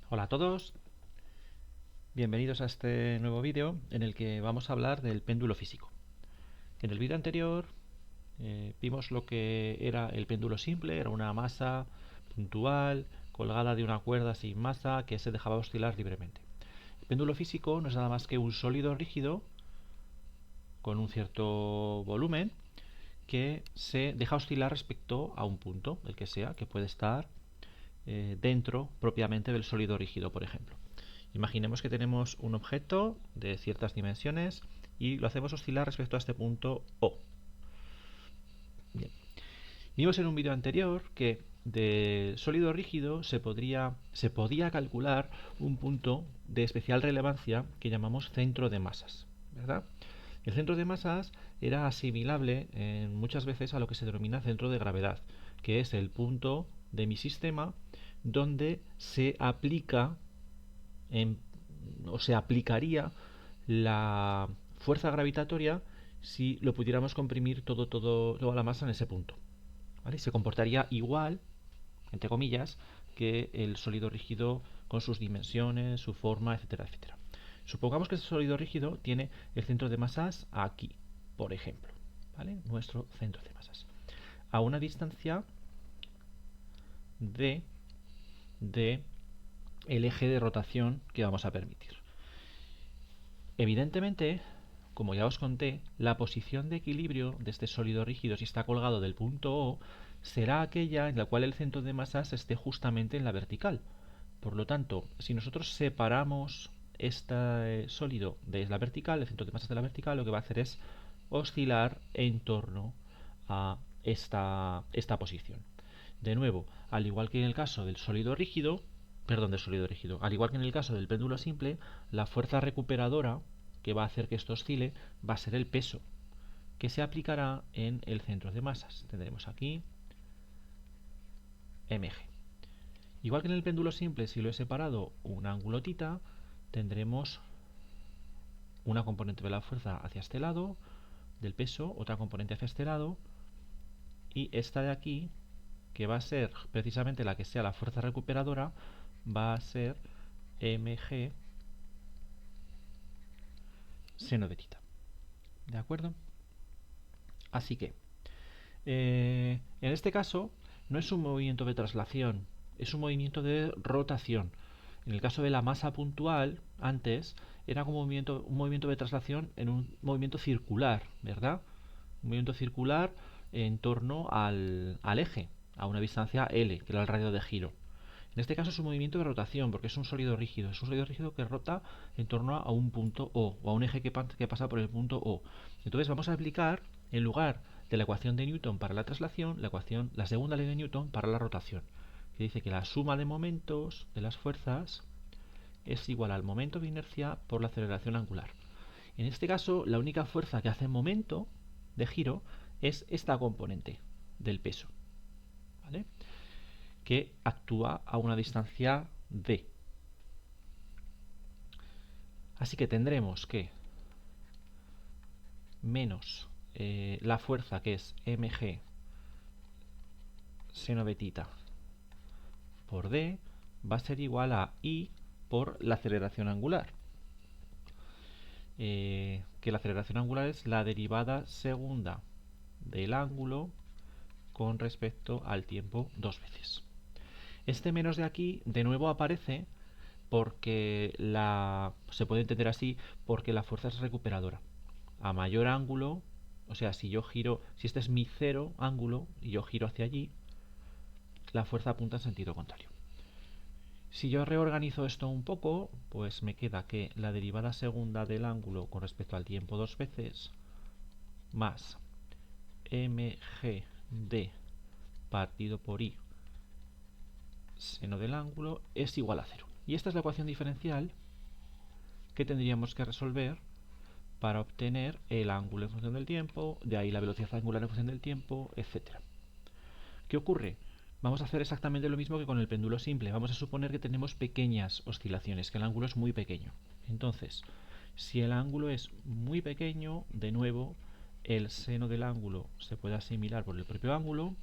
Hola a todos, bienvenidos a este nuevo vídeo en el que vamos a hablar del péndulo físico. En el vídeo anterior vimos lo que era el péndulo simple, era una masa puntual colgada de una cuerda sin masa que se dejaba oscilar libremente. El péndulo físico no es nada más que un sólido rígido con un cierto volumen que se deja oscilar respecto a un punto, el que sea, que puede estar dentro propiamente del sólido rígido, por ejemplo. Imaginemos que tenemos un objeto de ciertas dimensiones y lo hacemos oscilar respecto a este punto O. Bien. Vimos en un vídeo anterior que de sólido rígido se podía calcular un punto de especial relevancia que llamamos centro de masas, ¿verdad? El centro de masas era asimilable muchas veces a lo que se denomina centro de gravedad, que es el punto de mi sistema donde se aplica o se aplicaría la fuerza gravitatoria si lo pudiéramos comprimir toda la masa en ese punto. ¿Vale? Se comportaría igual, entre comillas, que el sólido rígido con sus dimensiones, su forma, etcétera, etcétera. Supongamos que ese sólido rígido tiene el centro de masas aquí, por ejemplo. ¿Vale? Nuestro centro de masas. A una distancia de el eje de rotación que vamos a permitir. Evidentemente, como ya os conté, la posición de equilibrio de este sólido rígido si está colgado del punto O será aquella en la cual el centro de masas esté justamente en la vertical. Por lo tanto, si nosotros separamos este sólido de la vertical, el centro de masas de la vertical, lo que va a hacer es oscilar en torno a esta posición. De nuevo, al igual que en el caso del sólido rígido, al igual que en el caso del péndulo simple, la fuerza recuperadora que va a hacer que esto oscile va a ser el peso, que se aplicará en el centro de masas. Tendremos aquí mg. Igual que en el péndulo simple, si lo he separado un ángulo θ, tendremos una componente de la fuerza hacia este lado, del peso, otra componente hacia este lado, y esta de aquí, que va a ser precisamente la que sea la fuerza recuperadora, va a ser mg seno de θ. ¿De acuerdo? Así que, en este caso, no es un movimiento de traslación, es un movimiento de rotación. En el caso de la masa puntual, antes, era como un movimiento de traslación en un movimiento circular, ¿verdad? Un movimiento circular en torno al eje, a una distancia L, que era el radio de giro. En este caso es un movimiento de rotación, porque es un sólido rígido. Es un sólido rígido que rota en torno a un punto O, o a un eje que pasa por el punto O. Entonces vamos a aplicar, en lugar de la ecuación de Newton para la traslación, la segunda ley de Newton para la rotación, que dice que la suma de momentos de las fuerzas es igual al momento de inercia por la aceleración angular. En este caso, la única fuerza que hace momento de giro es esta componente del peso, ¿vale? Que actúa a una distancia d. Así que tendremos que menos la fuerza que es mg seno de θ por d va a ser igual a I por la aceleración angular. Que la aceleración angular es la derivada segunda del ángulo con respecto al tiempo dos veces. Este menos de aquí de nuevo aparece porque se puede entender así porque la fuerza es recuperadora. A mayor ángulo, o sea, si este es mi cero ángulo y yo giro hacia allí, la fuerza apunta en sentido contrario. Si yo reorganizo esto un poco, pues me queda que la derivada segunda del ángulo con respecto al tiempo dos veces más mgd partido por I seno del ángulo es igual a cero. Y esta es la ecuación diferencial que tendríamos que resolver para obtener el ángulo en función del tiempo, de ahí la velocidad angular en función del tiempo, etc. ¿Qué ocurre? Vamos a hacer exactamente lo mismo que con el péndulo simple. Vamos a suponer que tenemos pequeñas oscilaciones, que el ángulo es muy pequeño. Entonces, si el ángulo es muy pequeño, de nuevo, el seno del ángulo se puede asimilar por el propio ángulo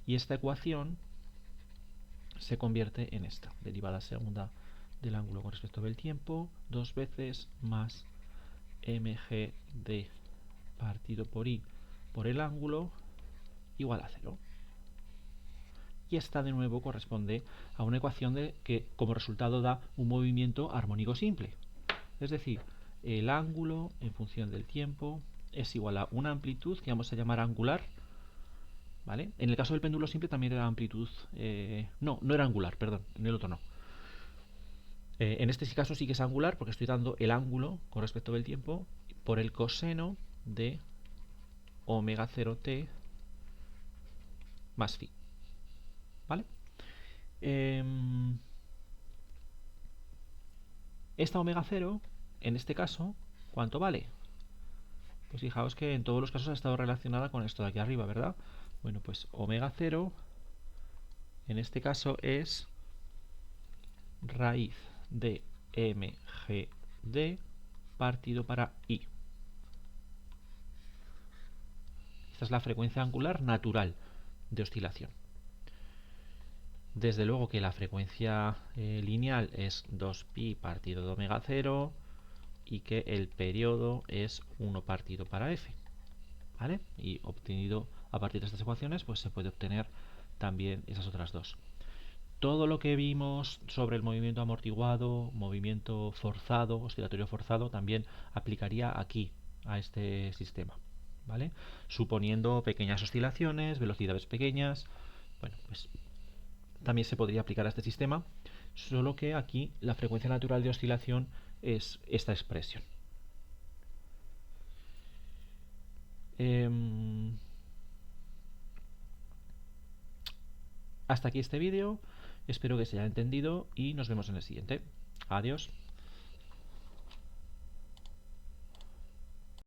y esta ecuación se convierte en esta, derivada segunda del ángulo con respecto del tiempo, 2 veces más mgd partido por i por el ángulo igual a 0. Y esta de nuevo corresponde a una ecuación que como resultado da un movimiento armónico simple. Es decir, el ángulo en función del tiempo es igual a una amplitud que vamos a llamar angular, ¿vale? En el caso del péndulo simple también era amplitud, no era angular, perdón, en el otro no. En este caso sí que es angular porque estoy dando el ángulo con respecto del tiempo por el coseno de omega 0t más phi, ¿vale? Esta omega 0, en este caso, ¿cuánto vale? Pues fijaos que en todos los casos ha estado relacionada con esto de aquí arriba, ¿verdad? Bueno, pues omega 0 en este caso es raíz de mgd partido para i. Esta es la frecuencia angular natural de oscilación. Desde luego que la frecuencia lineal es 2pi partido de omega 0 y que el periodo es 1 partido para f, ¿vale? Y obtenido a partir de estas ecuaciones, pues se puede obtener también esas otras dos. Todo lo que vimos sobre el movimiento amortiguado, movimiento forzado, oscilatorio forzado, también aplicaría aquí, a este sistema, ¿vale? Suponiendo pequeñas oscilaciones, velocidades pequeñas, bueno, pues también se podría aplicar a este sistema, solo que aquí la frecuencia natural de oscilación es esta expresión. Hasta aquí este vídeo, espero que se haya entendido y nos vemos en el siguiente. Adiós.